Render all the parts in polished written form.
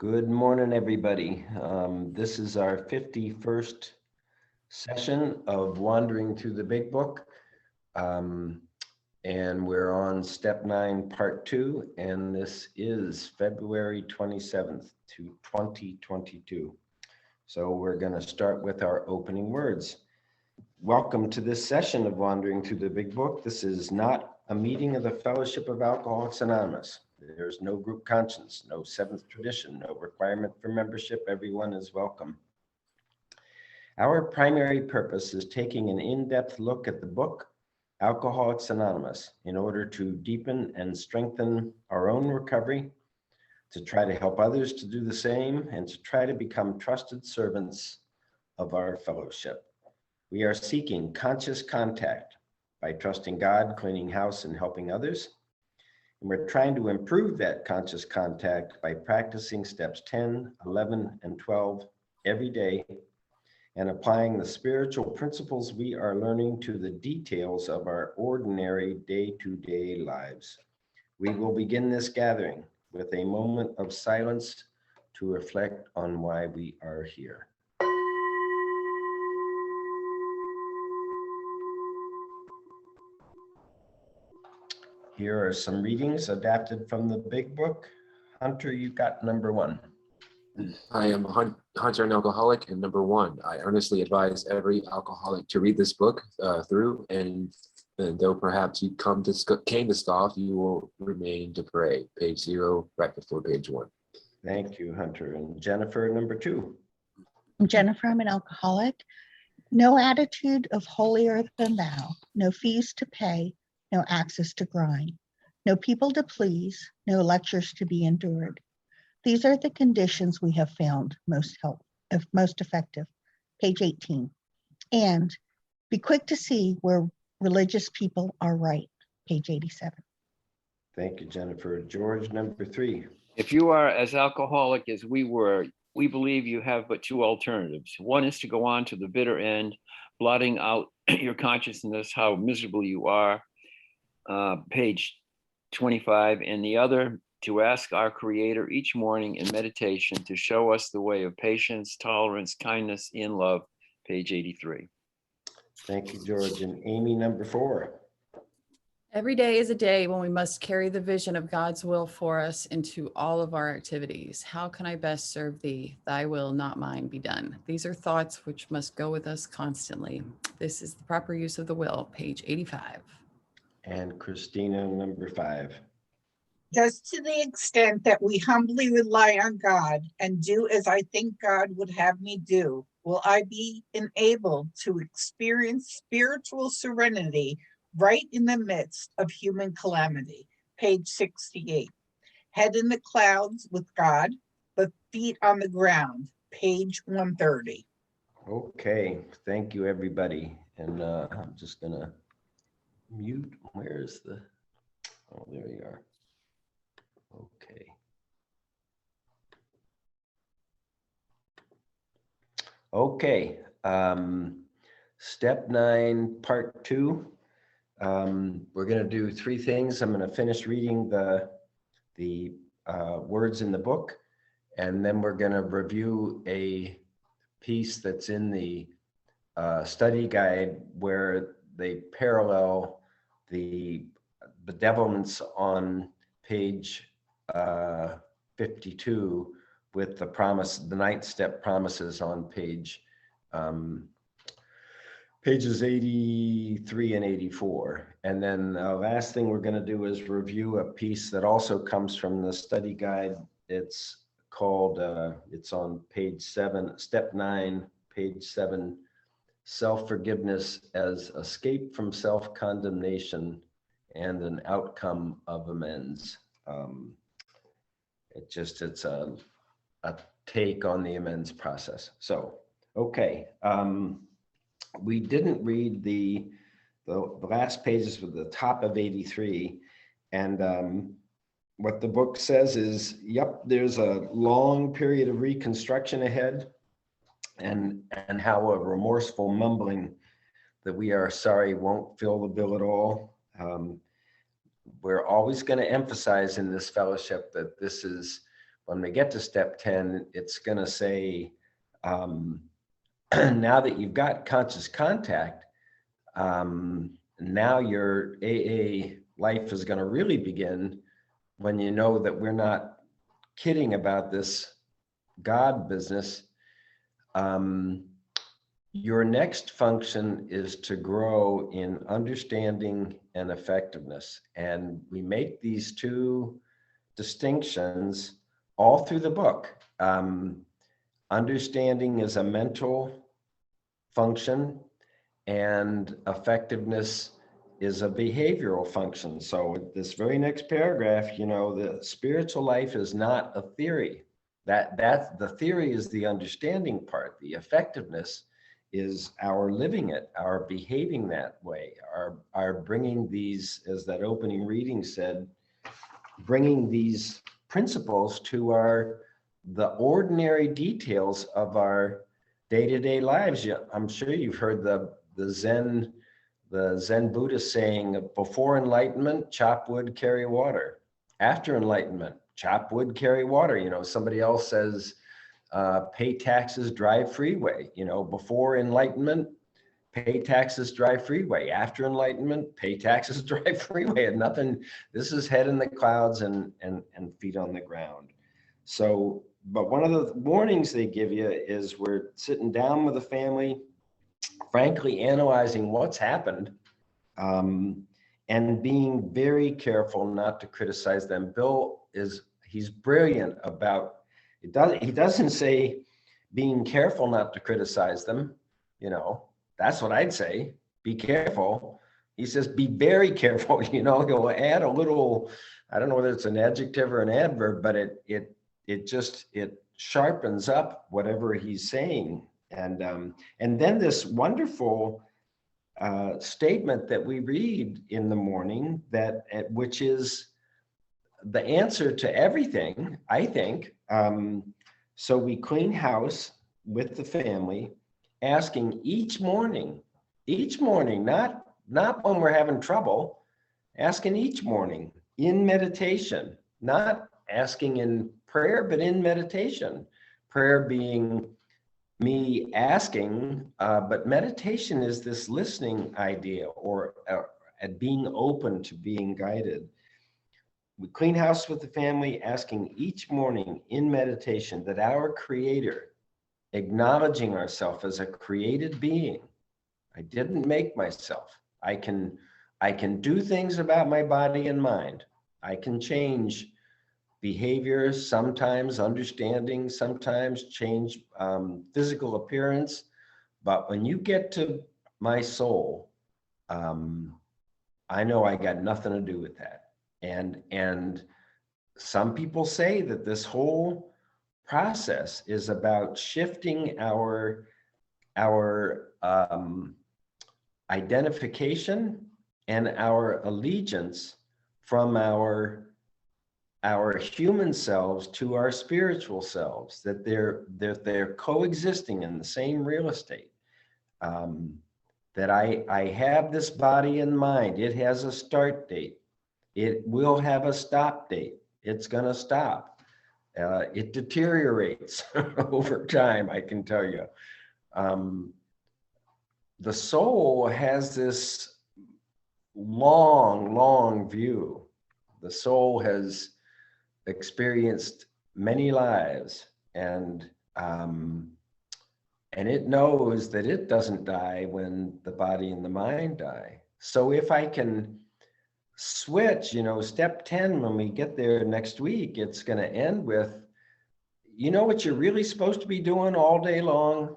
Good morning, everybody. This is our 51st session of Wandering Through the Big Book. And we're on step 9, part 2, and this is February 27th to 2022. So we're going to start with our opening words. Welcome to this session of Wandering Through the Big Book. This is not a meeting of the Fellowship of Alcoholics Anonymous. There's no group conscience, no seventh tradition, no requirement for membership. Everyone is welcome. Our primary purpose is taking an in-depth look at the book, Alcoholics Anonymous, in order to deepen and strengthen our own recovery, to try to help others to do the same, and to try to become trusted servants of our fellowship. We are seeking conscious contact by trusting God, cleaning house, and helping others. And we're trying to improve that conscious contact by practicing steps 10, 11, and 12 every day and applying the spiritual principles we are learning to the details of our ordinary day-to-day lives. We will begin this gathering with a moment of silence to reflect on why we are here. Here are some readings adapted from the Big Book. Hunter, you got number 1. I am Hunter, an alcoholic, and number 1, I earnestly advise every alcoholic to read this book through, and though perhaps you came to scoff, you will remain to pray. Page 0, right before page 1. Thank you, Hunter. And Jennifer, number 2. Jennifer, I'm an alcoholic. No attitude of holier than thou, no fees to pay, no axes to grind, no people to please, no lectures to be endured. These are the conditions we have found most effective. Page 18. And be quick to see where religious people are right. Page 87. Thank you, Jennifer. George, number 3. If you are as alcoholic as we were, we believe you have but 2 alternatives. One is to go on to the bitter end, blotting out your consciousness, how miserable you are, page 25, and the other to ask our Creator each morning in meditation to show us the way of patience, tolerance, kindness, in love, page 83. Thank you, George. And Amy, number 4. Every day is a day when we must carry the vision of God's will for us into all of our activities. How can I best serve thee? Thy will, not mine, be done. These are thoughts which must go with us constantly. This is the proper use of the will, page 85. And Christina, number 5. Just to the extent that we humbly rely on God and do as I think God would have me do, will I be enabled to experience spiritual serenity right in the midst of human calamity. Page 68. Head in the clouds with God, but feet on the ground. Page 130. Okay, thank you, everybody. And I'm just gonna mute. Where's the, oh, there you are. Okay. Okay, step 9, part 2. We're going to do 3 things. I'm going to finish reading the words in the book, and then we're going to review a piece that's in the study guide where they parallel the bedevilments on page 52 with the promise, the 9th step promises on pages 83 and 84. And then the last thing we're going to do is review a piece that also comes from the study guide. It's called, it's on page 7, step 9, page 7, self-forgiveness as escape from self-condemnation and an outcome of amends. It's a take on the amends process. So, okay. We didn't read the last pages with the top of 83. And what the book says is, yep, there's a long period of reconstruction ahead, and how a remorseful mumbling that we are sorry won't fill the bill at all. We're always going to emphasize in this fellowship that this is when we get to step 10, it's going to say, now that you've got conscious contact, now your AA life is going to really begin when you know that we're not kidding about this God business. Your next function is to grow in understanding and effectiveness. And we make these two distinctions all through the book. Understanding is a mental function, and effectiveness is a behavioral function. So this very next paragraph, you know, the spiritual life is not a theory. That's the theory is the understanding part. The effectiveness is our living it, our behaving that way, our bringing these, as that opening reading said, bringing these principles to the ordinary details of our day-to-day lives. Yeah, I'm sure you've heard the Zen Buddhist saying, before enlightenment, chop wood, carry water. After enlightenment, chop wood, carry water. You know, somebody else says, pay taxes, drive freeway. You know, before enlightenment, pay taxes, drive freeway. After enlightenment, pay taxes, drive freeway. And nothing, this is head in the clouds and feet on the ground. So, but one of the warnings they give you is we're sitting down with the family, frankly analyzing what's happened, and being very careful not to criticize them. Bill he's brilliant about it. He doesn't say being careful not to criticize them. You know, that's what I'd say. Be careful. He says, be very careful. You know, he'll add a little, I don't know whether it's an adjective or an adverb, but it sharpens up whatever he's saying. And then this wonderful statement that we read in the morning, which is the answer to everything, I think. So we clean house with the family, asking each morning, not when we're having trouble, asking each morning in meditation, not asking in prayer, but in meditation. Prayer being me asking, but meditation is this listening idea, or being open to being guided. We clean house with the family, asking each morning in meditation that our Creator, acknowledging ourselves as a created being. I didn't make myself. I can do things about my body and mind. I can change behaviors, sometimes understanding, sometimes change physical appearance. But when you get to my soul, I know I got nothing to do with that. And some people say that this whole process is about shifting our identification and our allegiance from our human selves to our spiritual selves, that they're coexisting in the same real estate. That I have this body and mind. It has a start date. It will have a stop date. It's going to stop. It deteriorates over time, I can tell you. The soul has this long view. The soul has experienced many lives, and it knows that it doesn't die when the body and the mind die. So if I can switch, you know, step 10, when we get there next week, it's going to end with, you know what you're really supposed to be doing all day long?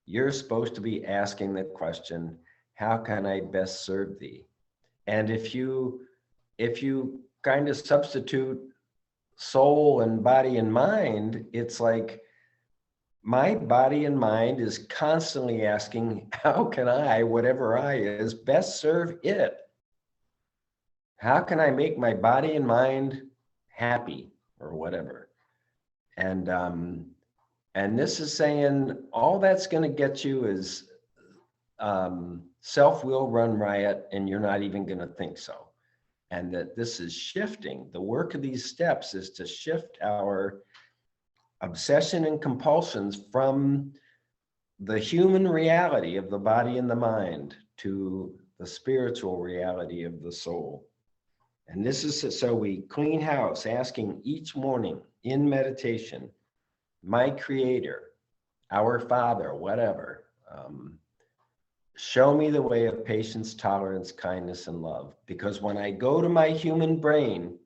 You're supposed to be asking the question, how can I best serve thee? And if you kind of substitute soul and body and mind, it's like my body and mind is constantly asking, how can I, whatever I is, best serve it? How can I make my body and mind happy, or whatever? And this is saying all that's going to get you is self will run riot, and you're not even going to think so. And that this is shifting. The work of these steps is to shift our obsession and compulsions from the human reality of the body and the mind to the spiritual reality of the soul. And this is so we clean house, asking each morning in meditation, my Creator, our Father, whatever, show me the way of patience, tolerance, kindness, and love. Because when I go to my human brain,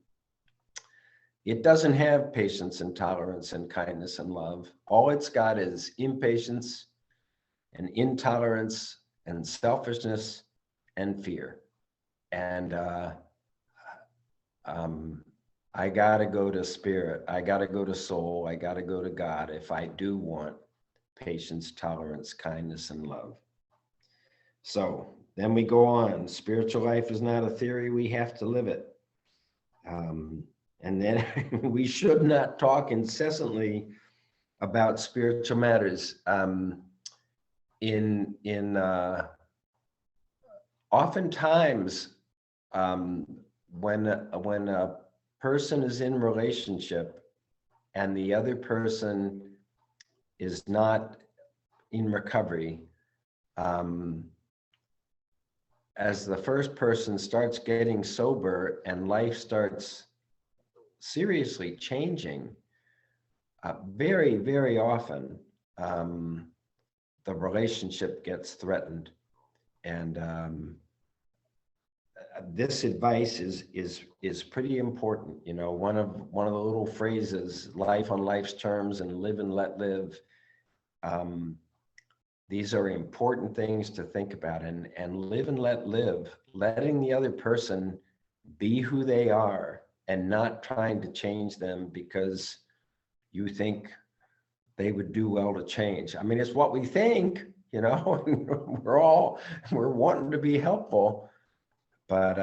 it doesn't have patience and tolerance and kindness and love. All it's got is impatience and intolerance and selfishness and fear. And I got to go to spirit. I got to go to soul. I got to go to God if I do want patience, tolerance, kindness, and love. So then we go on. Spiritual life is not a theory. We have to live it. And then we should not talk incessantly about spiritual matters. Oftentimes, when a person is in relationship and the other person is not in recovery, as the first person starts getting sober and life starts seriously changing, very, very often the relationship gets threatened. And this advice is pretty important. You know, one of the little phrases, life on life's terms and live and let live. These are important things to think about, and live and let live, letting the other person be who they are and not trying to change them because you think they would do well to change. I mean, it's what we think, you know, we're wanting to be helpful, but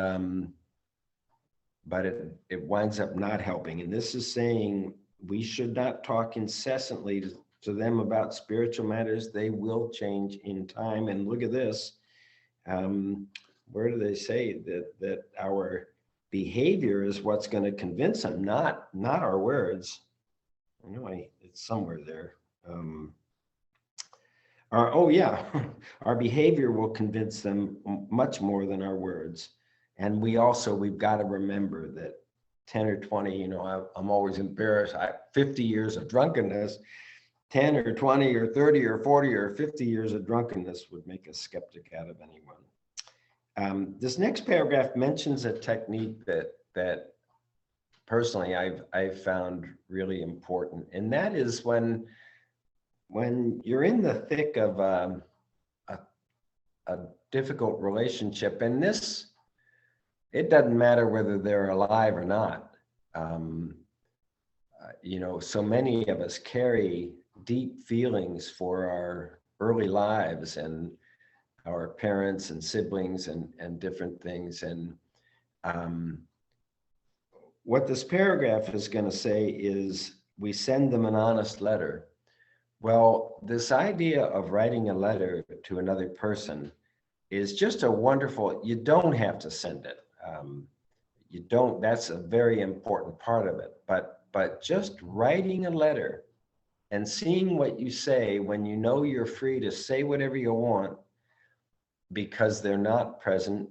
it winds up not helping. And this is saying we should not talk incessantly to them about spiritual matters. They will change in time. And look at this. Where do they say that our behavior is what's going to convince them, not our words? Anyway, it's somewhere there. Our behavior will convince them much more than our words. And we've got to remember that 10 or 20, you know, I'm always embarrassed. 50 years of drunkenness, 10 or 20 or 30 or 40 or 50 years of drunkenness would make a skeptic out of anyone. This next paragraph mentions a technique that personally I've found really important, and that is when you're in the thick of a difficult relationship, and it doesn't matter whether they're alive or not. You know, so many of us carry deep feelings for our early lives and our parents and siblings and different things. And what this paragraph is going to say is we send them an honest letter. Well, this idea of writing a letter to another person is just a wonderful, you don't have to send it. You don't, that's a very important part of it. But just writing a letter and seeing what you say when you know you're free to say whatever you want because they're not present,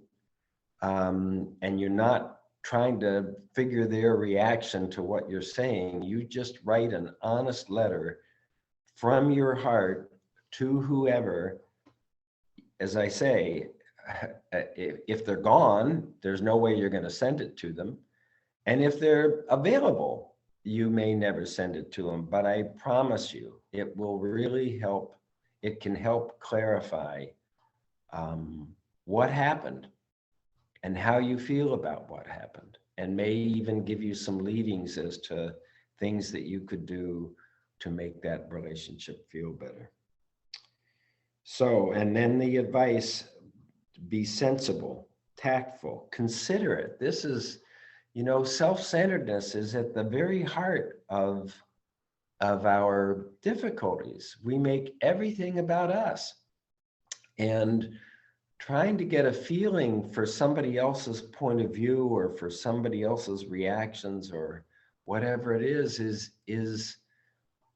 and you're not trying to figure their reaction to what you're saying. You just write an honest letter from your heart to whoever. As I say, if they're gone, there's no way you're going to send it to them. And if they're available, you may never send it to them. But I promise you, it will really help. It can help clarify what happened and how you feel about what happened, and may even give you some leadings as to things that you could do to make that relationship feel better. So, and then the advice, be sensible, tactful, considerate. This is, you know, self-centeredness is at the very heart of our difficulties. We make everything about us, and trying to get a feeling for somebody else's point of view or for somebody else's reactions or whatever it is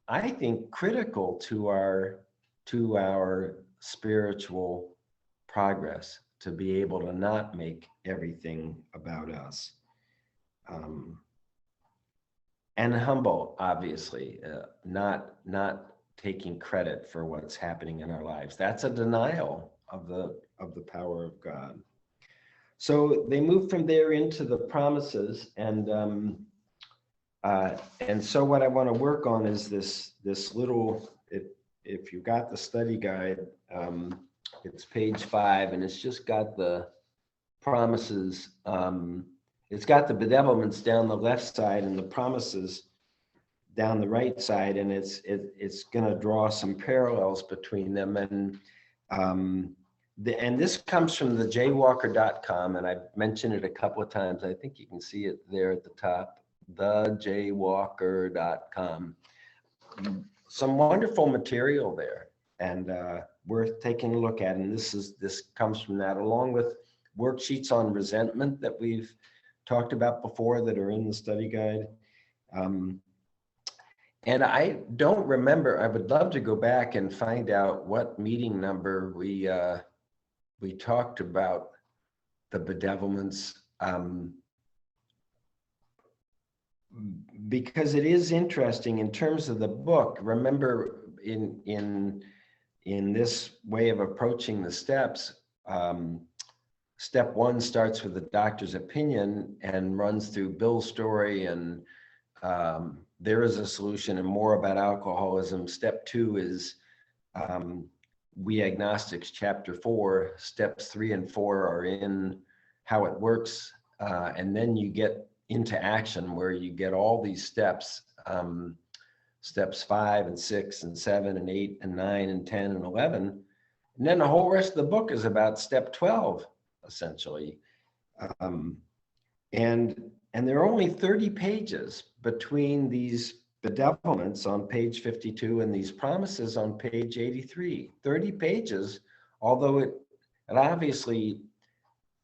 I think, critical to our spiritual progress, to be able to not make everything about us. And humble, obviously, not taking credit for what's happening in our lives. That's a denial of the power of God. So they move from there into the promises, and so what I want to work on is this little. If you got the study guide, it's page 5, and it's just got the promises. It's got the bedevilments down the left side and the promises down the right side, and it's going to draw some parallels between them. And and this comes from the jaywalker.com, and I've mentioned it a couple of times. I think you can see it there at the top, the jaywalker.com. Some wonderful material there, and worth taking a look at. And this comes from that, along with worksheets on resentment that we've talked about before that are in the study guide. And I don't remember. I would love to go back and find out what meeting number we talked about the bedevilments, because it is interesting in terms of the book. Remember, in this way of approaching the steps, step 1 starts with the doctor's opinion and runs through Bill's story, and there is a solution and more about alcoholism. Step 2 is We Agnostics, chapter 4. Steps 3 and 4 are in how it works, and then you get into action, where you get all these steps, steps 5 and 6 and 7 and 8 and 9 and 10 and 11. And then the whole rest of the book is about step 12, essentially. And there are only 30 pages between these bedevilments on page 52 and these promises on page 83. 30 pages, although it obviously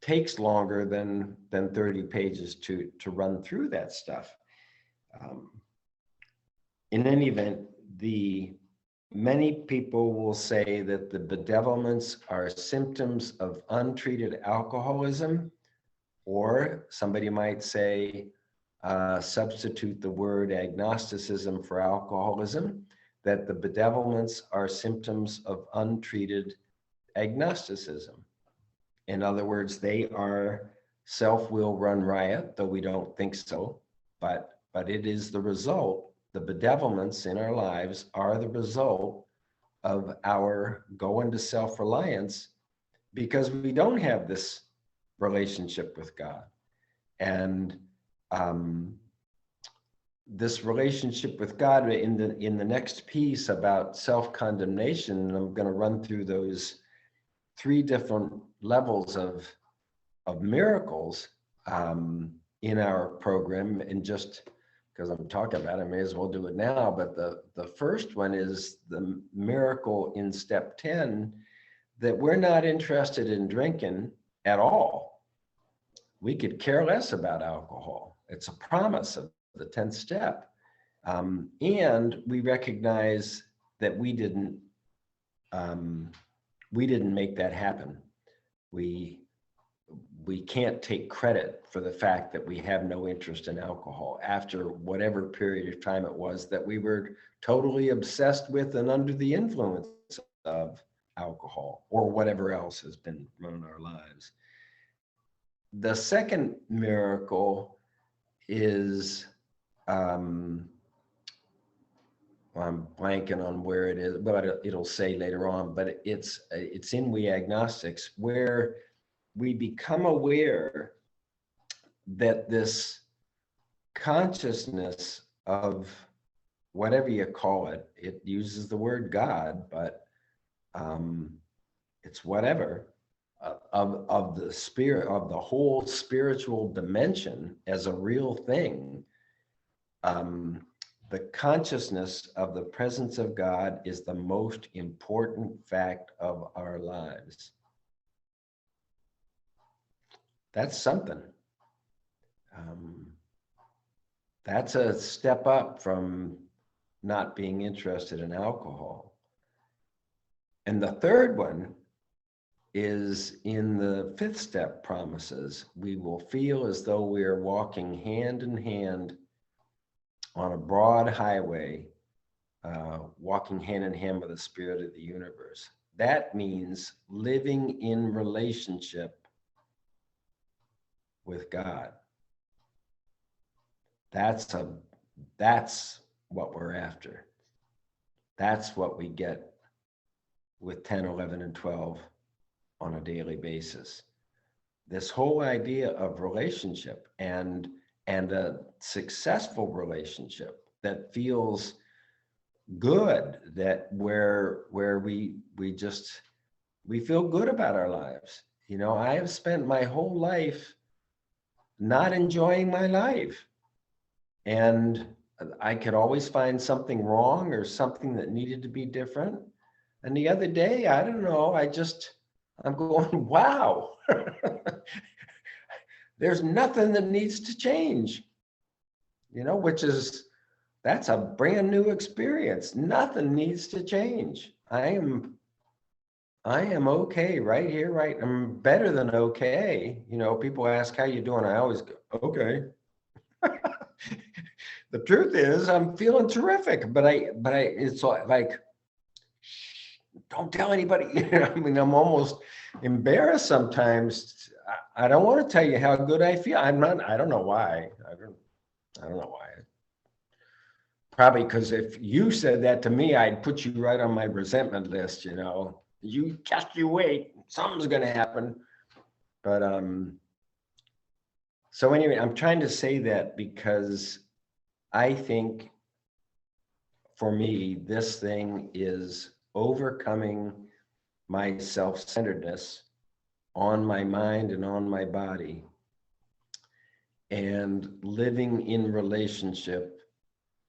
takes longer than 30 pages to run through that stuff. In any event, many people will say that the bedevilments are symptoms of untreated alcoholism, or somebody might say, substitute the word agnosticism for alcoholism, that the bedevilments are symptoms of untreated agnosticism. In other words, they are self-will run riot, though we don't think so, but it is the result. The bedevilments in our lives are the result of our going to self-reliance, because we don't have this relationship with God. And this relationship with God, in the next piece about self-condemnation, and I'm going to run through those 3 different levels of miracles in our program. And just because I'm talking about it, I may as well do it now. But the first one is the miracle in step 10, that we're not interested in drinking at all. We could care less about alcohol. It's a promise of the 10th step. And we recognize that we didn't make that happen. We can't take credit for the fact that we have no interest in alcohol after whatever period of time it was that we were totally obsessed with and under the influence of alcohol or whatever else has been running our lives. The second miracle is, I'm blanking on where it is, but it'll say later on, but it's in We Agnostics, where we become aware that this consciousness of whatever you call it, it uses the word God, but it's whatever, of the spirit, of the whole spiritual dimension as a real thing. The consciousness of the presence of God is the most important fact of our lives. That's something. That's a step up from not being interested in alcohol. And the third one is in the fifth step promises. We will feel as though we are walking hand in hand on a broad highway, walking hand in hand with the spirit of the universe. That means living in relationship with God. That's what we're after. That's what we get with 10, 11, and 12 on a daily basis. This whole idea of relationship and a successful relationship that feels good, that where we feel good about our lives. You know, I have spent my whole life not enjoying my life, and I could always find something wrong or something that needed to be different. And the other day, I don't know, I'm going, wow, there's nothing that needs to change, you know, that's a brand new experience. Nothing needs to change. I am okay right here, right? I'm better than okay. You know, people ask how you doing. I always go, okay. The truth is I'm feeling terrific, but it's like, don't tell anybody. I mean, I'm almost embarrassed sometimes. I don't want to tell you how good I feel. I don't know why. I don't know why. Probably because if you said that to me, I'd put you right on my resentment list, you know. You wait, something's going to happen. But so anyway, I'm trying to say that because I think for me, this thing is overcoming my self-centeredness on my mind and on my body, and living in relationship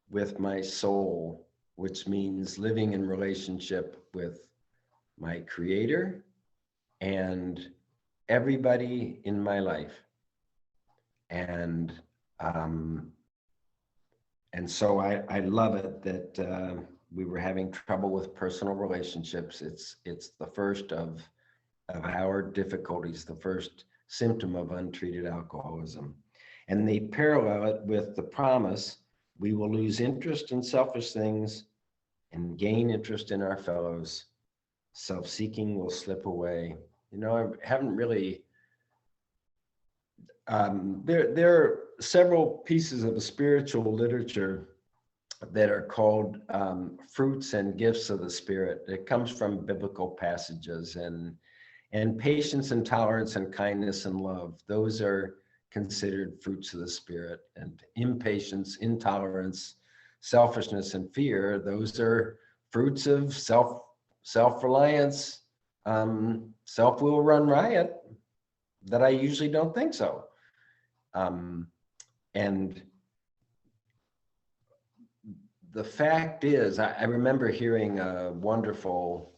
with my soul, which means living in relationship with my creator and everybody in my life. And so I love it that we were having trouble with personal relationships. It's the first of our difficulties, the first symptom of untreated alcoholism. And they parallel it with the promise: we will lose interest in selfish things and gain interest in our fellows. Self-seeking will slip away. You know, I haven't really, there are several pieces of spiritual literature that are called fruits and gifts of the Spirit. It comes from biblical passages, and patience and tolerance and kindness and love. Those are considered fruits of the Spirit. And impatience, intolerance, selfishness, and fear, those are fruits of self-reliance, self-will run riot, that I usually don't think so. And the fact is, I remember hearing a wonderful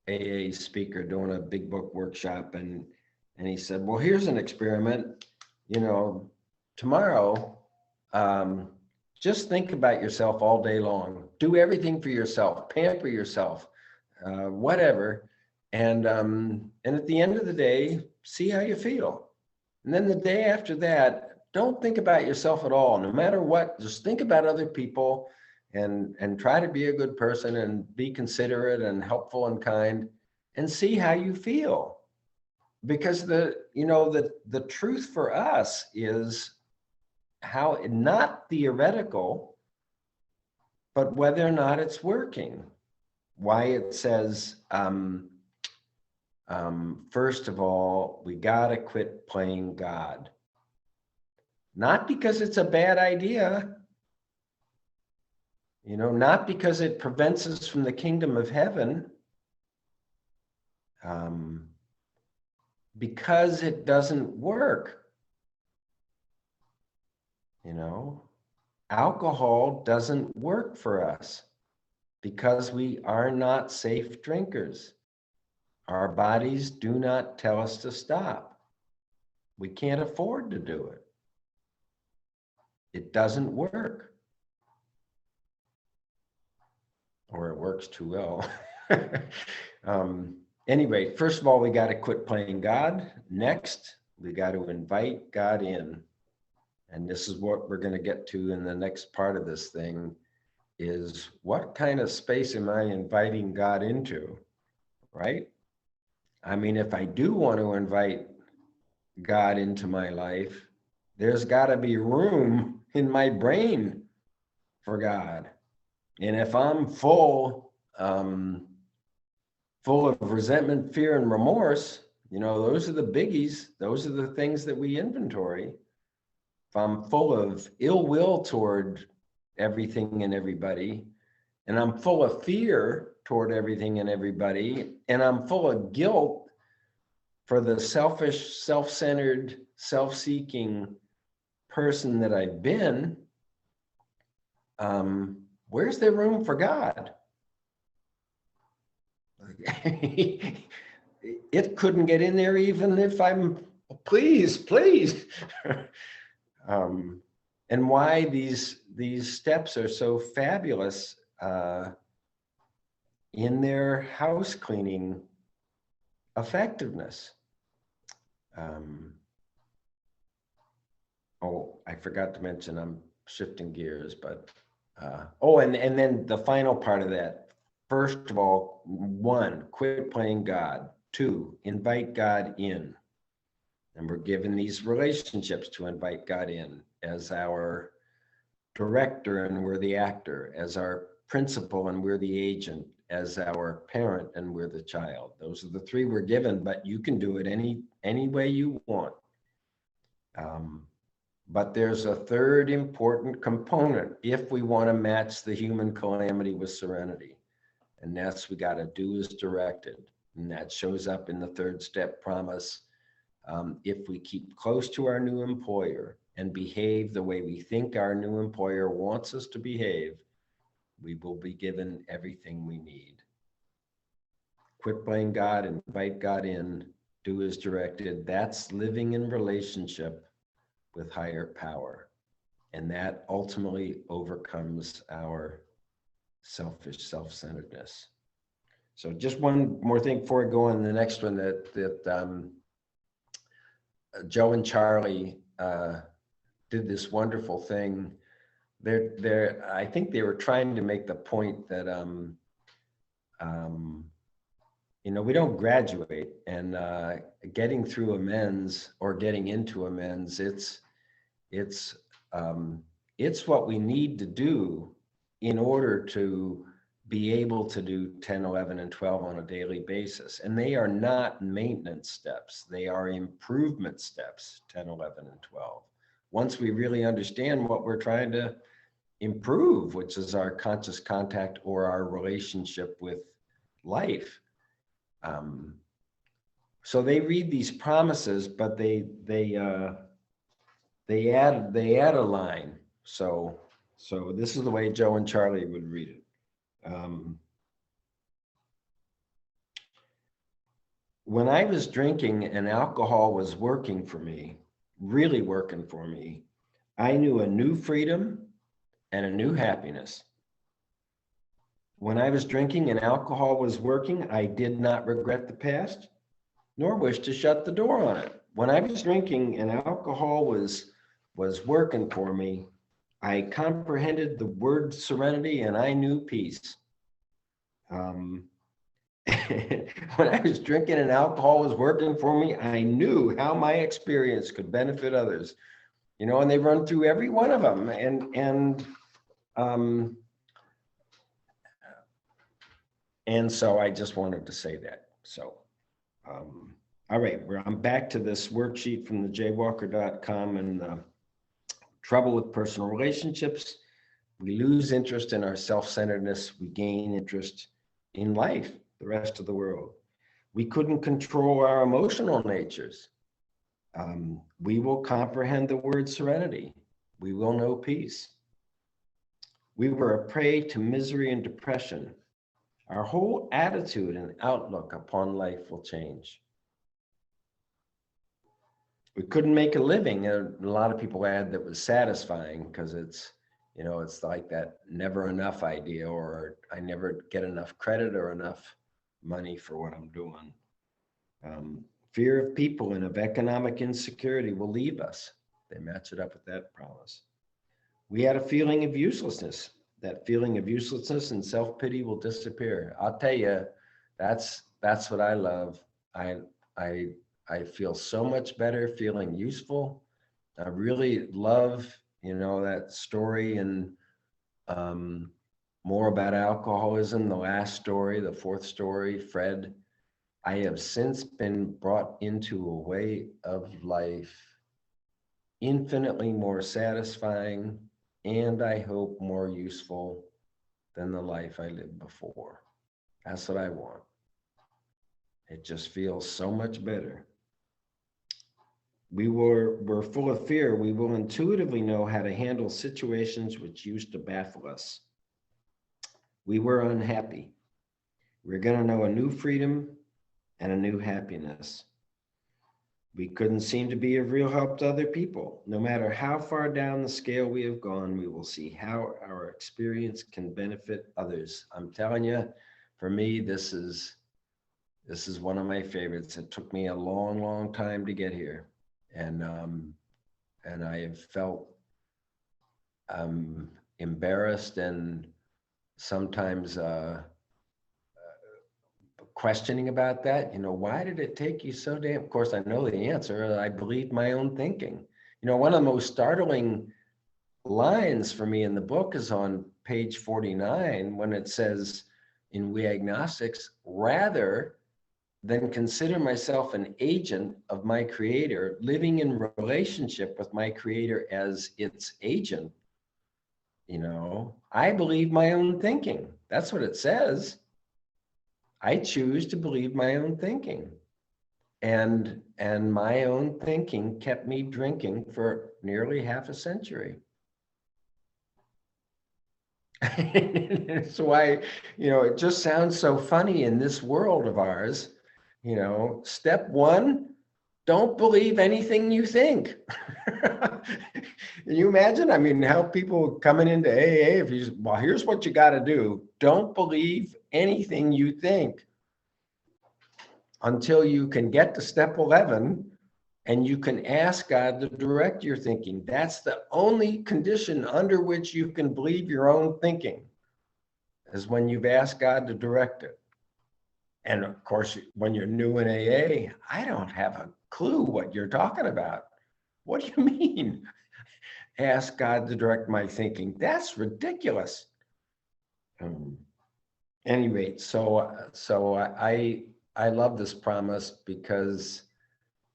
AA speaker doing a big book workshop, and he said, well, here's an experiment. You know, tomorrow, just think about yourself all day long. Do everything for yourself, pamper yourself, whatever. And at the end of the day, see how you feel. And then the day after that, don't think about yourself at all. No matter what, just think about other people and try to be a good person and be considerate and helpful and kind, and see how you feel. Because the truth for us is how, not theoretical, but whether or not it's working. Why it says, first of all, we gotta quit playing God. Not because it's a bad idea, you know, not because it prevents us from the kingdom of heaven, because it doesn't work. You know, alcohol doesn't work for us because we are not safe drinkers. Our bodies do not tell us to stop. We can't afford to do it. It doesn't work. or it works too well. Anyway, first of all, we got to quit playing God. Next, we got to invite God in. And this is what we're going to get to in the next part of this thing, is what kind of space am I inviting God into, right? I mean, if I do want to invite God into my life, there's got to be room in my brain for God. And if I'm full of resentment, fear, and remorse, those are the biggies. Those are the things that we inventory. If I'm full of ill will toward everything and everybody, and I'm full of fear toward everything and everybody, and I'm full of guilt for the selfish, self-centered, self-seeking person that I've been, where's there room for God? It couldn't get in there even if I'm, please. And why these steps are so fabulous in their house cleaning effectiveness. Oh, I forgot to mention, I'm shifting gears, but and then the final part of that. First of all, 1, quit playing God. 2, invite God in. And we're given these relationships to invite God in as our director, and we're the actor, as our principal, and we're the agent, as our parent, and we're the child. Those are the 3 we're given, but you can do it any way you want. But there's a third important component if we want to match the human calamity with serenity. And that's, we got to do as directed. And that shows up in the 3rd step promise. If we keep close to our new employer and behave the way we think our new employer wants us to behave, we will be given everything we need. Quit playing God, invite God in, do as directed. That's living in relationship with higher power. And that ultimately overcomes our selfish self-centeredness. So just one more thing before I go on the next one, that Joe and Charlie did this wonderful thing. I think they were trying to make the point that we don't graduate, and getting through amends or getting into amends, it's what we need to do in order to be able to do 10, 11, and 12 on a daily basis. And they are not maintenance steps. They are improvement steps, 10, 11, and 12. Once we really understand what we're trying to improve, which is our conscious contact or our relationship with life. So they read these promises, but they add a line. So this is the way Joe and Charlie would read it. When I was drinking and alcohol was working for me, really working for me, I knew a new freedom and a new happiness. When I was drinking and alcohol was working, I did not regret the past, nor wish to shut the door on it. When I was drinking and alcohol was working for me, I comprehended the word serenity and I knew peace. When I was drinking and alcohol was working for me, I knew how my experience could benefit others. And they run through every one of them. And so I just wanted to say that. So, all right, I'm back to this worksheet from the jaywalker.com, and trouble with personal relationships. We lose interest in our self-centeredness. We gain interest in life, the rest of the world. We couldn't control our emotional natures. We will comprehend the word serenity. We will know peace. We were a prey to misery and depression. Our whole attitude and outlook upon life will change. We couldn't make a living. A lot of people add that was satisfying because it's, You know, it's like that never enough idea, or I never get enough credit or enough money for what I'm doing. Fear of people and of economic insecurity will leave us. They match it up with that promise. We had a feeling of uselessness. That feeling of uselessness and self-pity will disappear. I'll tell you, that's what I love. I feel so much better feeling useful. I really love, you know, that story and more about alcoholism, the last story, the fourth story, Fred. I have since been brought into a way of life infinitely more satisfying and I hope more useful than the life I lived before. That's what I want. It just feels so much better. We're full of fear. We will intuitively know how to handle situations which used to baffle us. We were unhappy. We're going to know a new freedom and a new happiness. We couldn't seem to be of real help to other people. No matter how far down the scale we have gone, we will see how our experience can benefit others. I'm telling you, for me, this is one of my favorites. It took me a long, long time to get here. And I have felt embarrassed and sometimes questioning about that. You know, why did it take you so damn? Of course, I know the answer. I believed my own thinking. You know, one of the most startling lines for me in the book is on page 49 when it says in We Agnostics, rather than consider myself an agent of my creator, living in relationship with my creator as its agent, you know, I believe my own thinking. That's what it says. I choose to believe my own thinking. And my own thinking kept me drinking for nearly half a century. That's why, you know, it just sounds so funny in this world of ours. You know, step one, don't believe anything you think. Can you imagine? I mean, how people coming into AA, if you, well, here's what you got to do. Don't believe anything you think until you can get to step 11 and you can ask God to direct your thinking. That's the only condition under which you can believe your own thinking, is when you've asked God to direct it. And of course, when you're new in AA, I don't have a clue what you're talking about. What do you mean? Ask God to direct my thinking. That's ridiculous. Anyway, so I love this promise because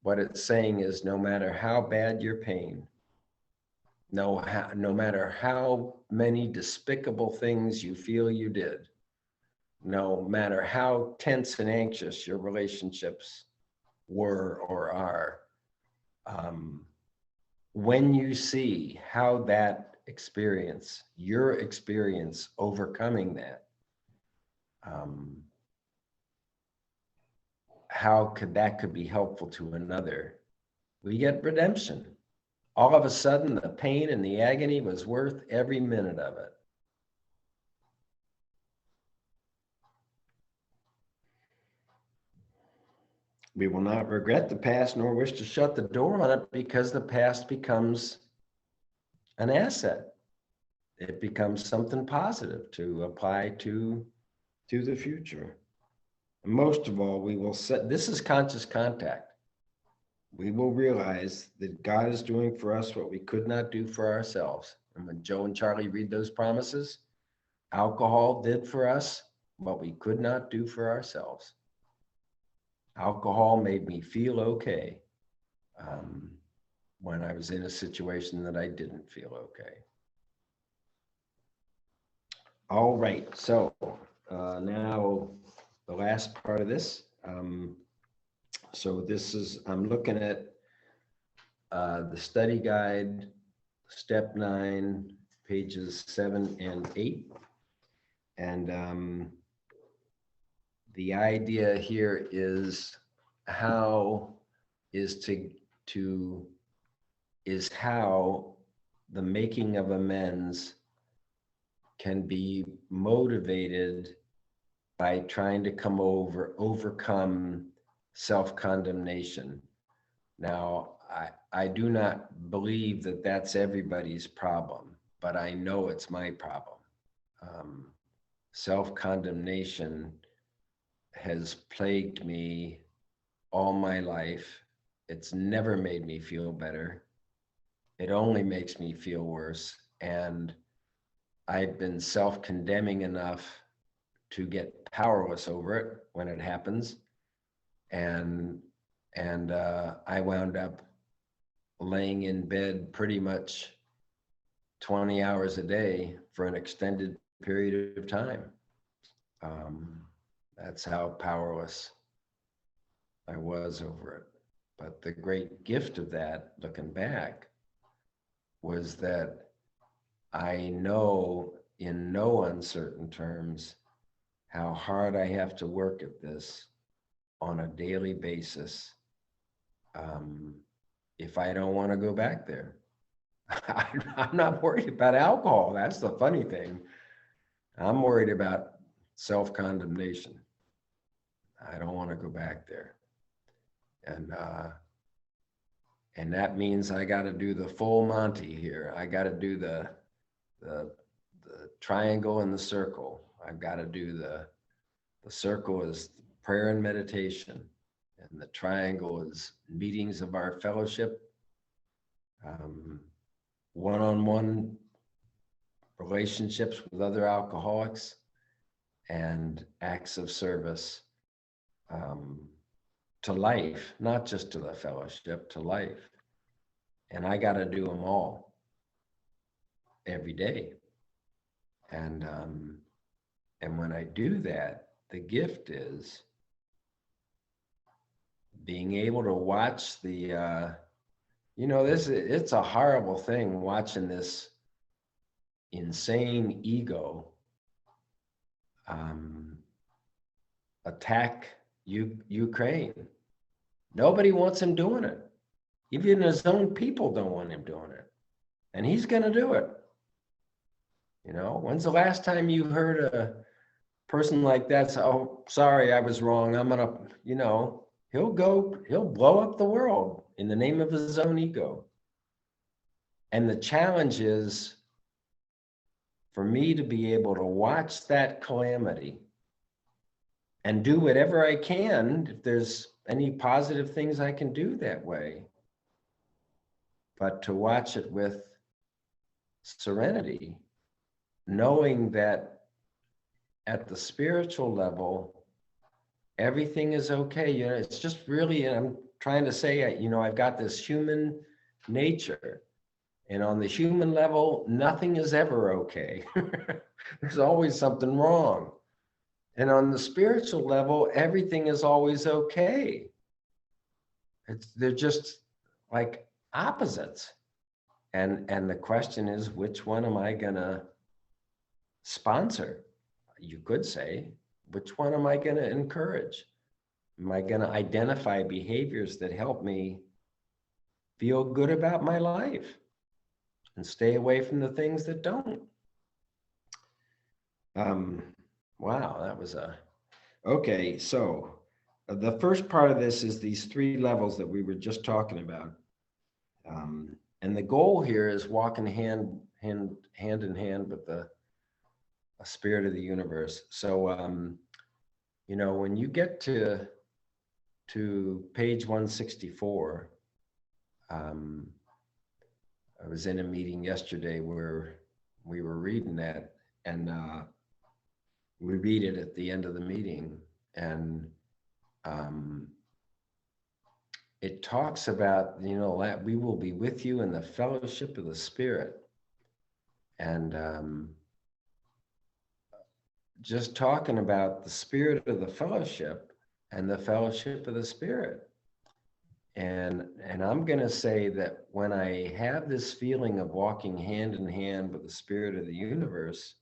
what it's saying is no matter how bad your pain, no matter how many despicable things you feel you did, no matter how tense and anxious your relationships were or are, when you see how that experience, your experience overcoming that, how could be helpful to another, we get redemption. All of a sudden, the pain and the agony was worth every minute of it. We will not regret the past nor wish to shut the door on it because the past becomes an asset. It becomes something positive to apply to the future. And most of all, we will set, this is conscious contact. We will realize that God is doing for us what we could not do for ourselves. And when Joe and Charlie read those promises, alcohol did for us what we could not do for ourselves. Alcohol made me feel okay when I was in a situation that I didn't feel okay. All right, so now the last part of this. So this is, I'm looking at the study guide, step 9, pages 7 and 8. And the idea here is how the making of amends can be motivated by trying to overcome self-condemnation. Now, I do not believe that that's everybody's problem, but I know it's my problem. Self-condemnation has plagued me all my life. It's never made me feel better. It only makes me feel worse. And I've been self-condemning enough to get powerless over it when it happens. And I wound up laying in bed pretty much 20 hours a day for an extended period of time. That's how powerless I was over it. But the great gift of that, looking back, was that I know in no uncertain terms how hard I have to work at this on a daily basis if I don't want to go back there. I'm not worried about alcohol. That's the funny thing. I'm worried about self-condemnation. I don't want to go back there. And that means I got to do the full Monty here. I got to do the triangle and the circle. I've got to do the circle is prayer and meditation, and the triangle is meetings of our fellowship, one-on-one relationships with other alcoholics, and acts of service to life, not just to the fellowship, to life. And I got to do them all every day. And when I do that, the gift is being able to watch the, it's a horrible thing watching this insane ego attack Ukraine. Nobody wants him doing it. Even his own people don't want him doing it. And he's going to do it. When's the last time you heard a person like that say, oh, sorry, I was wrong. I'm going to, he'll blow up the world in the name of his own ego. And the challenge is for me to be able to watch that calamity and do whatever I can, if there's any positive things I can do that way, but to watch it with serenity, knowing that at the spiritual level, everything is okay. It's just really, and I'm trying to say, I've got this human nature, and on the human level, nothing is ever okay. There's always something wrong. And on the spiritual level, everything is always okay. They're just like opposites. And the question is, which one am I gonna sponsor? You could say, which one am I gonna encourage? Am I gonna identify behaviors that help me feel good about my life and stay away from the things that don't? Wow, that was okay. So the first part of this is these 3 levels that we were just talking about. And the goal here is walking hand in hand with the spirit of the universe. So, when you get to page 164, I was in a meeting yesterday where we were reading that, and we read it at the end of the meeting, and it talks about, that we will be with you in the fellowship of the Spirit. And just talking about the spirit of the fellowship and the fellowship of the Spirit. And I'm going to say that when I have this feeling of walking hand in hand with the spirit of the universe,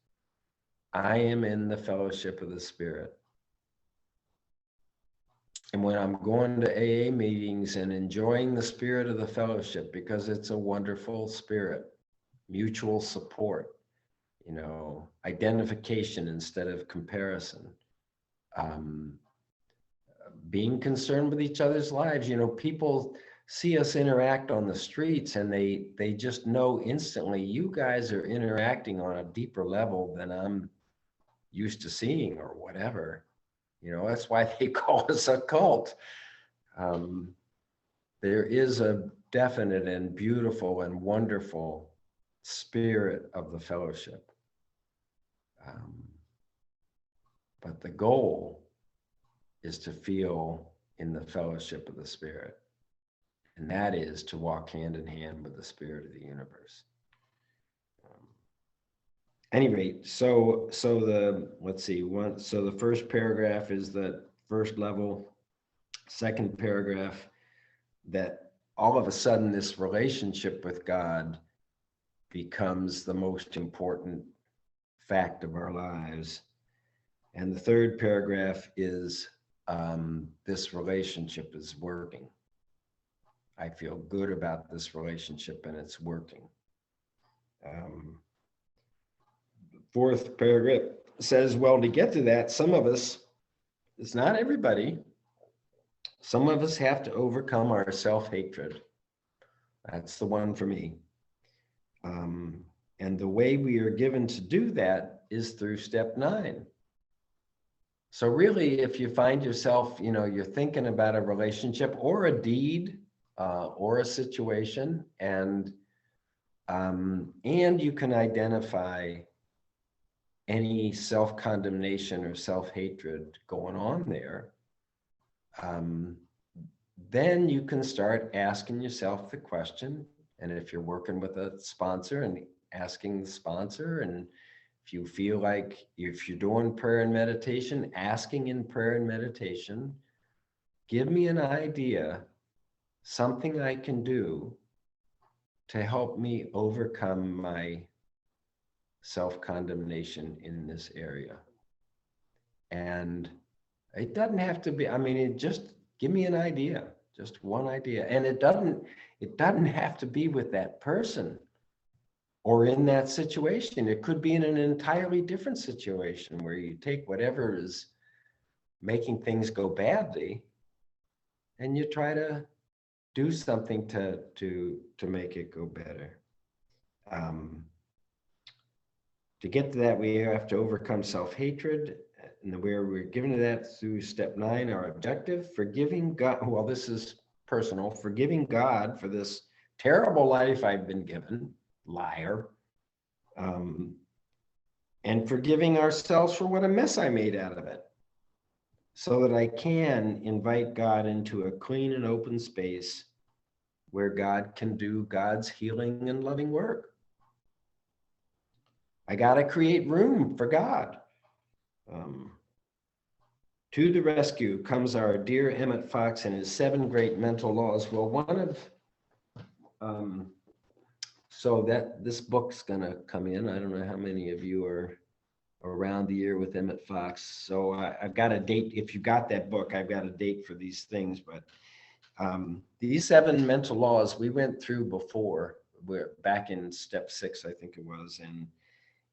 I am in the fellowship of the Spirit. And when I'm going to AA meetings and enjoying the spirit of the fellowship, because it's a wonderful spirit, mutual support. you know, identification instead of comparison, being concerned with each other's lives. You know, people see us interact on the streets and they just know instantly, you guys are interacting on a deeper level than I'm used to seeing or whatever. You know, that's why they call us a cult. There is a definite and beautiful and wonderful spirit of the fellowship. But the goal is to feel in the fellowship of the Spirit. And that is to walk hand in hand with the Spirit of the universe. Anyway, so let's see, so the first paragraph is the first level. Second paragraph, that all of a sudden this relationship with God becomes the most important fact of our lives. And the third paragraph is this relationship is working. I feel good about this relationship and it's working. Fourth paragraph says, well, to get to that, some of us, it's not everybody, some of us have to overcome our self-hatred. That's the one for me. And the way we are given to do that is through step 9. So really, if you find yourself, you know, you're thinking about a relationship or a deed or a situation, and you can identify any self-condemnation or self-hatred going on there, then you can start asking yourself the question. And if you're working with a sponsor, and asking the sponsor, and if you feel like, if you're doing prayer and meditation, asking in prayer and meditation, give me an idea, something I can do to help me overcome my self-condemnation in this area. And it doesn't have to be, I mean, it just give me an idea, just one idea. And it doesn't have to be with that person or in that situation. It could be in an entirely different situation where you take whatever is making things go badly and you try to do something to make it go better. To get to that, we have to overcome self-hatred, and where we're given to that through step 9, our objective, forgiving God. Well, this is personal, forgiving God for this terrible life I've been given, liar, and forgiving ourselves for what a mess I made out of it, so that I can invite God into a clean and open space where God can do God's healing and loving work. I got to create room for God. To the rescue comes our dear Emmett Fox and his 7 great mental laws. Well, one of, so that this book's gonna come in. I don't know how many of you are around the year with Emmett Fox. So I've got a date. If you got that book, I've got a date for these things. But these 7 mental laws we went through before. We're back in step 6, I think it was.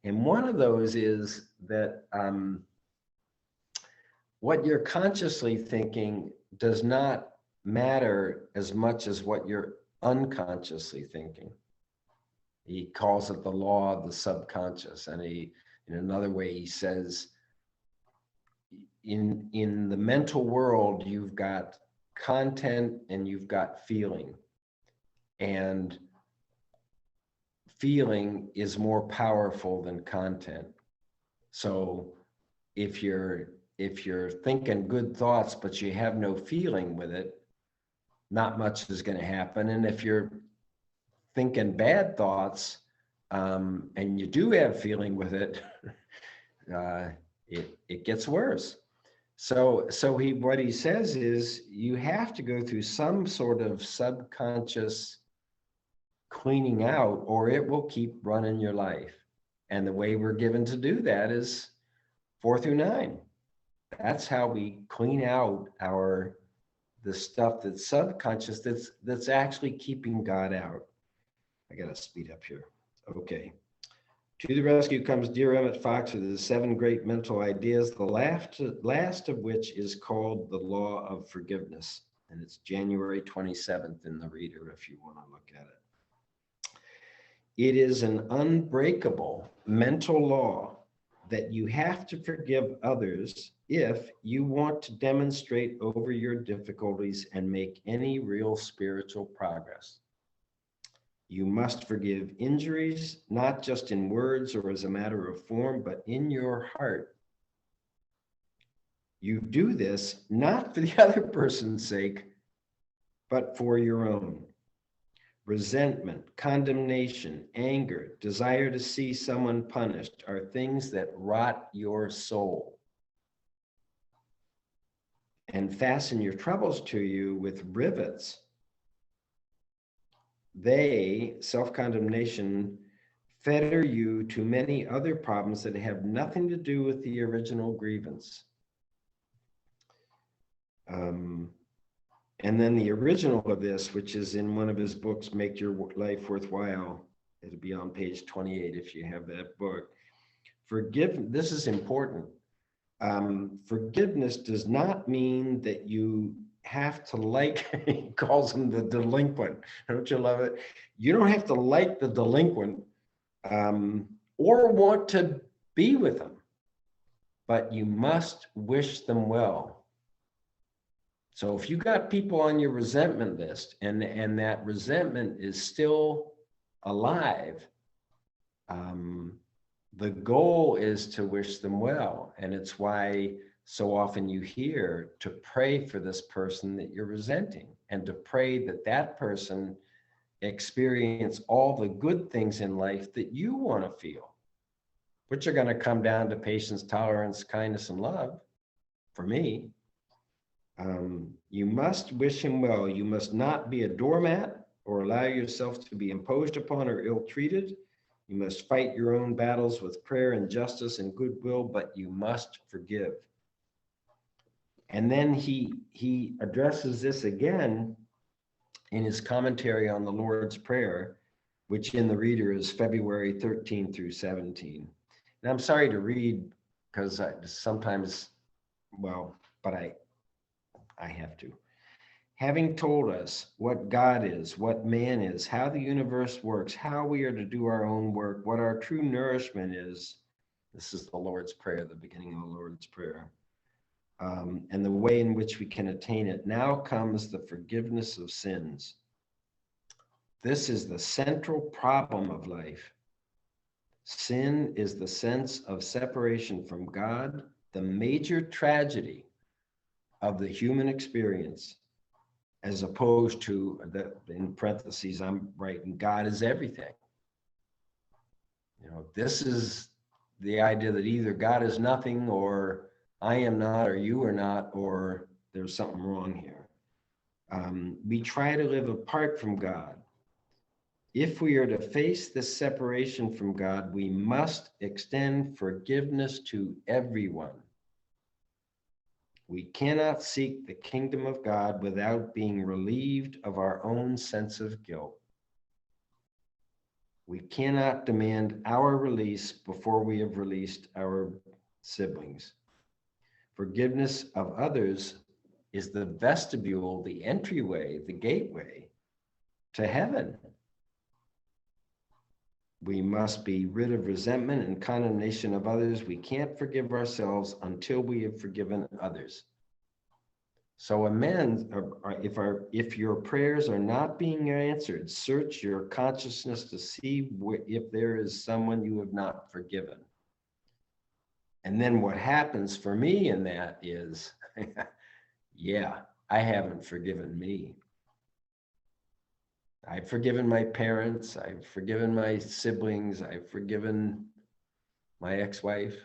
And one of those is that what you're consciously thinking does not matter as much as what you're unconsciously thinking. He calls it the law of the subconscious. And in another way, he says, in the mental world, you've got content and you've got feeling. And feeling is more powerful than content. So if you're thinking good thoughts, but you have no feeling with it, not much is going to happen. And if you're thinking bad thoughts, and you do have feeling with it, it gets worse. So what he says is you have to go through some sort of subconscious cleaning out, or it will keep running your life. And the way we're given to do that is 4 through 9. That's how we clean out the stuff that's subconscious, that's actually keeping God out. I gotta speed up here. Okay. To the rescue comes dear Emmett Fox with his 7 great mental ideas, the last of which is called the law of forgiveness. And it's January 27th in the reader if you want to look at it. It is an unbreakable mental law that you have to forgive others if you want to demonstrate over your difficulties and make any real spiritual progress. You must forgive injuries, not just in words or as a matter of form, but in your heart. You do this not for the other person's sake, but for your own. Resentment, condemnation, anger, desire to see someone punished are things that rot your soul and fasten your troubles to you with rivets. They, self-condemnation, fetter you to many other problems that have nothing to do with the original grievance. And then the original of this, which is in one of his books, Make Your Life Worthwhile, it'll be on page 28 if you have that book. This is important. Forgiveness does not mean that you have to like, he calls him the delinquent. Don't you love it? You don't have to like the delinquent or want to be with them, but you must wish them well. So if you got people on your resentment list and that resentment is still alive, the goal is to wish them well. And it's why so often you hear to pray for this person that you're resenting and to pray that that person experience all the good things in life that you want to feel, which are going to come down to patience, tolerance, kindness, and love for me. You must wish him well. You must not be a doormat or allow yourself to be imposed upon or ill-treated. You must fight your own battles with prayer and justice and goodwill, but you must forgive. And then he addresses this again in his commentary on the Lord's Prayer, which in the reader is February 13 through 17. And I'm sorry to read because sometimes, well, but I have to. Having told us what God is, what man is, how the universe works, how we are to do our own work, what our true nourishment is, this is the Lord's Prayer, the beginning of the Lord's Prayer, and the way in which we can attain it. Now comes the forgiveness of sins. This is the central problem of life. Sin is the sense of separation from God, the major tragedy of the human experience, as opposed to the, in parentheses, I'm writing, God is everything. You know, this is the idea that either God is nothing, or I am not, or you are not, or there's something wrong here. We try to live apart from God. If we are to face this separation from God, we must extend forgiveness to everyone. We cannot seek the kingdom of God without being relieved of our own sense of guilt. We cannot demand our release before we have released our siblings. Forgiveness of others is the vestibule, the entryway, the gateway to heaven. We must be rid of resentment and condemnation of others. We can't forgive ourselves until we have forgiven others. So amends, if your prayers are not being answered, search your consciousness to see if there is someone you have not forgiven. And then what happens for me in that is, yeah, I haven't forgiven me. I've forgiven my parents. I've forgiven my siblings. I've forgiven my ex-wife.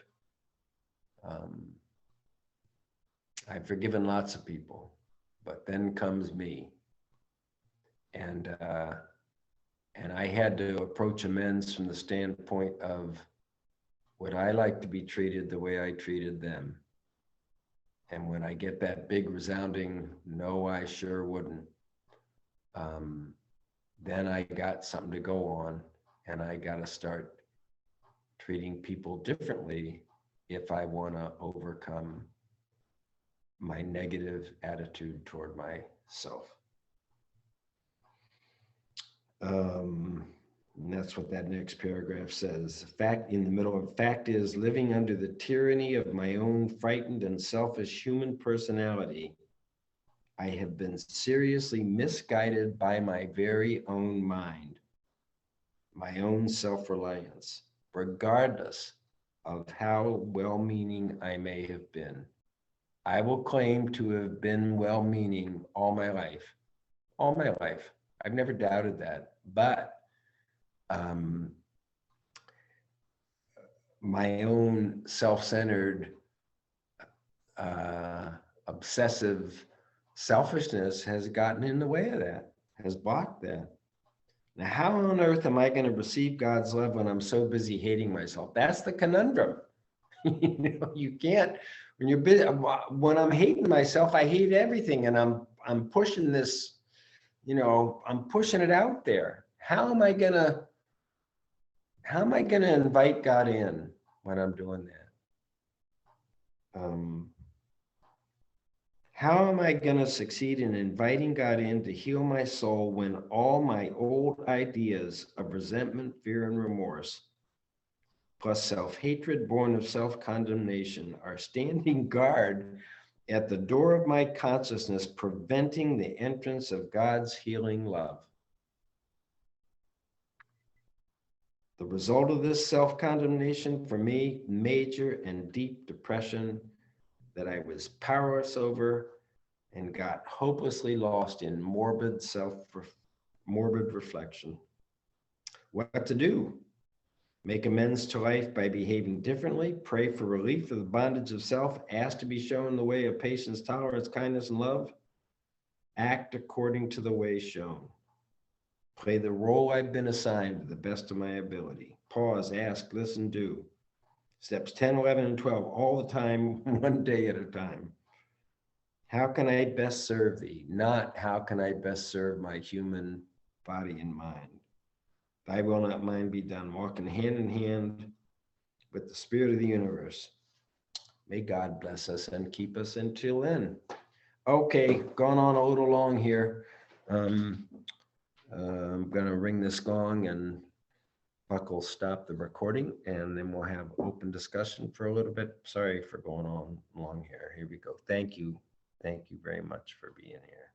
I've forgiven lots of people, but then comes me. And I had to approach amends from the standpoint of, would I like to be treated the way I treated them? And when I get that big resounding, no, I sure wouldn't. Then I got something to go on, and I got to start treating people differently if I want to overcome my negative attitude toward myself. And that's what that next paragraph says. Fact in the middle of fact is living under the tyranny of my own frightened and selfish human personality. I have been seriously misguided by my very own mind, my own self-reliance, regardless of how well-meaning I may have been. I will claim to have been well-meaning all my life. All my life. I've never doubted that. But my own self-centered, obsessive selfishness has gotten in the way of that, has blocked that. Now, how on earth am I going to receive God's love when I'm so busy hating myself? That's the conundrum. You can't, when you're busy, when I'm hating myself, I hate everything, and I'm pushing this, I'm pushing it out there. How am I gonna invite God in when I'm doing that? How am I going to succeed in inviting God in to heal my soul when all my old ideas of resentment, fear, and remorse, plus self-hatred born of self-condemnation, are standing guard at the door of my consciousness, preventing the entrance of God's healing love? The result of this self-condemnation for me, major and deep depression that I was powerless over and got hopelessly lost in morbid reflection. What to do? Make amends to life by behaving differently, pray for relief of the bondage of self, ask to be shown the way of patience, tolerance, kindness, and love, act according to the way shown. Play the role I've been assigned to the best of my ability. Pause, ask, listen, do. Steps 10, 11, and 12, all the time, one day at a time. How can I best serve thee? Not how can I best serve my human body and mind. Thy will, not mine, be done. Walking hand in hand with the spirit of the universe. May God bless us and keep us until then. Okay, gone on a little long here. I'm going to ring this gong and Buck will stop the recording, and then we'll have open discussion for a little bit. Sorry for going on long here. Here we go. Thank you. Thank you very much for being here.